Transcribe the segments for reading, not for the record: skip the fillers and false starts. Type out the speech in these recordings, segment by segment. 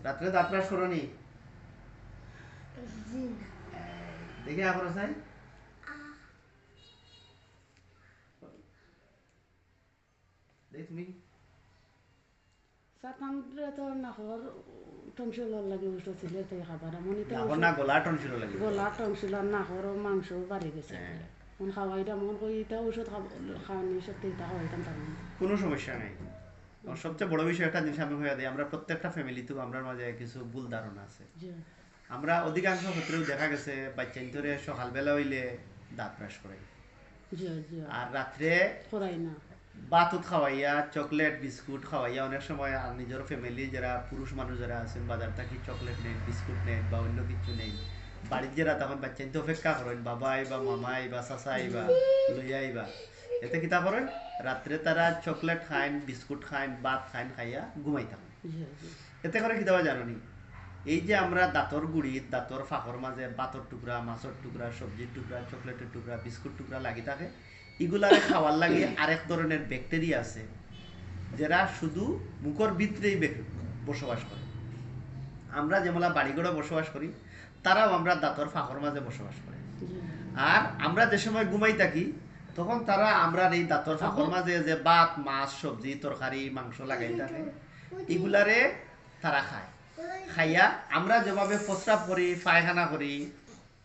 রাত্রে দাঁত ব্রাশ করনি? দেখে এখন চাই দেখ তুমি সাতান্দ্রে তো নাকর টনসিলর লাগে ওষুধ ছিল তাই খাবার মনে তো না গলা টনসিল লাগে গলা টনসিলর নাকর মাংস বাড়ি গেছে মন খাওয়াইতাম মন কই এটা ওষুধ খাওয়ানি সত্যি এটা খাওয়াইতাম তখন কোনো সমস্যা নাই। সবচেয়ে বড় বিষয় একটা জিনিস আমি হয়ে দিই, আমরা প্রত্যেকটা ফ্যামিলিতেও আমরা মাঝে কিছু ভুল ধারণা আছে। আমরা অধিকাংশ ক্ষেত্রেও দেখা গেছে বাচ্চা ধরে সকালবেলা হইলে দাঁত ব্রাশ করে, আর রাত্রে করাই না বাতুত খাওয়াইয়া চকলেট বিস্কুট খাওয়াইয়া অনেক সময় আর নিজের ফ্যামিলি যারা পুরুষ মানুষ যারা আছেন বাজার থাকি চকলেট নেন বিস্কুট নেন বা অন্য কিছু নেই, বাড়ির যারা তখন বাচ্চা নিতে অপেক্ষা করেন বাবা আইবা মামা আইবা চাচা আইবা লইয়া আইবা, এতে কিতা করেন রাত্রে তারা চকলেট খাইন বিস্কুট খাইন ভাত খাইন খাইয়া ঘুমাই থাকেন। এতে করে কিতা জানি এই যে আমরা দাঁতর গুড়ি দাঁতর ফাঁকর মাঝে বাতর টুকরা মাছের টুকরা সবজির টুকরা চকলেটের টুকরা বিস্কুট টুকরা লাগি থাকে, এগুলারে খাওয়ার লাগে আরেক ধরনের ব্যাকটেরিয়া আছে যারা শুধু মুখর ভিতরেই বসবাস করে। আমরা যেমন বাড়িঘরে বসবাস করি তারাও আমরা দাঁতর ফাঁকর মাঝে বসবাস করে, আর আমরা যে সময় ঘুমাই থাকি তখন তারা আমরা এই দাঁতর ফাঁকর মাঝে যে ভাত মাছ সবজি তরকারি মাংস লাগাই থাকে এগুলারে তারা খায়। খাইয়া আমরা যেভাবে প্রস্রাব করি পায়খানা করি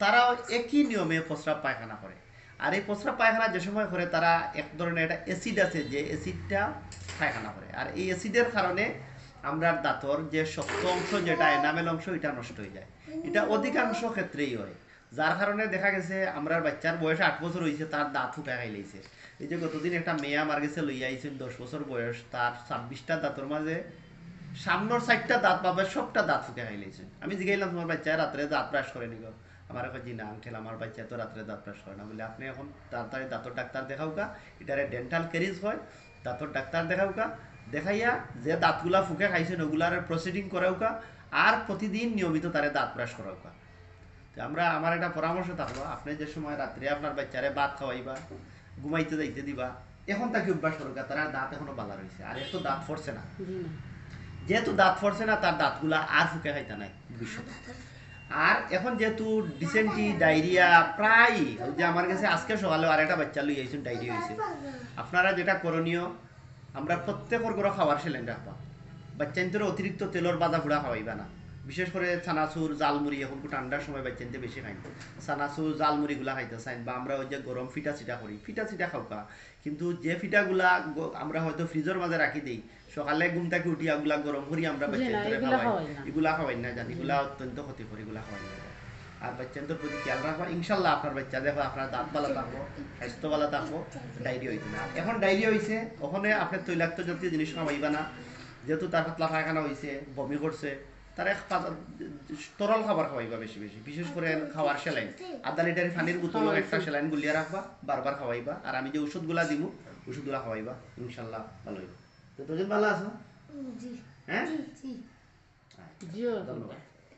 তারাও একই নিয়মে প্রস্রাব পায়খানা করে, আর এই প্রস্রাব পায়খানা যে সময় করে তারা এক ধরনের একটা অ্যাসিড আছে যে অ্যাসিডটা পায়খানা করে, আর এই অ্যাসিডের কারণে আমরা দাঁতর যে শক্ত অংশ যেটা এনামেল অংশ এটা নষ্ট হয়ে যায়। এটা অধিকাংশ ক্ষেত্রেই হয়, যার কারণে দেখা গেছে আমরা বাচ্চার বয়স 8 বছর হয়েছে তার দাঁত ফুকা খাইলেছে। এই যে গতদিন একটা মেয়ে আমার কাছে লইয়া আইছেন 10 বছর বয়স, তার 26টা দাঁতর মাঝে সামনের 4টা দাঁত পাবে সবটা দাঁত ফুকে খাইলেছে। আমি জিগাইলাম তোমার বাচ্চা রাত্রে দাঁত ব্রাশ করে নিগো? আমার এখন জি না আঙ্কেল আমার বাচ্চা তো রাত্রে দাঁত ব্রাশ করে না। বলে আপনি এখন তাড়াতাড়ি দাঁতর ডাক্তার দেখাও কা, এটারে ডেন্টাল ক্যারিজ হয়, দাঁতর ডাক্তার দেখাও কা, দেখাইয়া যে দাঁতগুলা ফুকে খাইছেন ওগুলার প্রসিডিং করাও কা, আর প্রতিদিন নিয়মিত তারে দাঁত ব্রাশ করাও কা। আমরা আমার একটা পরামর্শ থাকলো, আপনি যে সময় রাত্রে আপনার বাচ্চারে ভাত খাওয়াইবা ঘুমাইতে যাইতে দিবা এখন তাকে অভ্যাস করুক, তারা দাঁত এখনো বালা রয়েছে আর এত দাঁত ফরছে না, যেহেতু দাঁত ফরছে না তার দাঁতগুলা আর ফুকে খাইতে নাই ভবিষ্যতে। আর এখন যেহেতু ডিসেন্ট্রি ডায়রিয়া প্রায় যে আমার কাছে আজকে সকালে আর একটা বাচ্চা লই আইছেন ডায়রিয়া হয়েছে, আপনারা যেটা করণীয় আমরা প্রত্যেকের ঘরে খাওয়ার সেলেন রাখবা, বাচ্চাদের অতিরিক্ত তেলর বাজা ফুড়া খাওয়াইবা না, বিশেষ করে চানাচুর জালমুড়ি এখন ঠান্ডার সময় বাচ্চাদের বেশি খাই চানাচুর জালমুড়িগুলা খাইতে চাই, বা আমরা ওই যে গরম ফিটা চিটা করি ফিটা চিটা খাওয়া, কিন্তু যে ফিটাগুলা আমরা হয়তো ফ্রিজের মাঝে রাখি দিই সকালে ঘুম থেকে উঠি এগুলা গরম করি আমরা বাচ্চাদের খাওয়াই, এগুলা খাওয়াই না জানি এগুলা অত্যন্ত ক্ষতিকর, এগুলা খাওয়াই না। আর বাচ্চাদের প্রতি খেয়াল রাখবা, ইনশাল্লাহ আপনার বাচ্চা দেখো আপনার দাঁত বালা থাকবো স্বাস্থ্য বালা থাকবো, ডায়রিয়া হইতো না। এখন ডায়রিয়া হয়েছে ওখানে আপনার তৈলাক্ত জাতীয় জিনিস খাওয়াইবা না, যেহেতু তার পাতলা পায়খানা হয়েছে বমি করছে তার এক তরল খাবার খাওয়াইবা বেশি বেশি, বিশেষ করে খাওয়ার স্যালাইন আধা লিটার পানির বোতল একটা স্যালাইন গুলিয়ে রাখবা, বারবার খাওয়াইবা, আর আমি যে ওষুধগুলা দিব ওষুধগুলা খাওয়াইবা, ইনশাল্লাহ ভালো হইব। তো তোজন ভালো আছো? হ্যাঁ, ধন্যবাদ।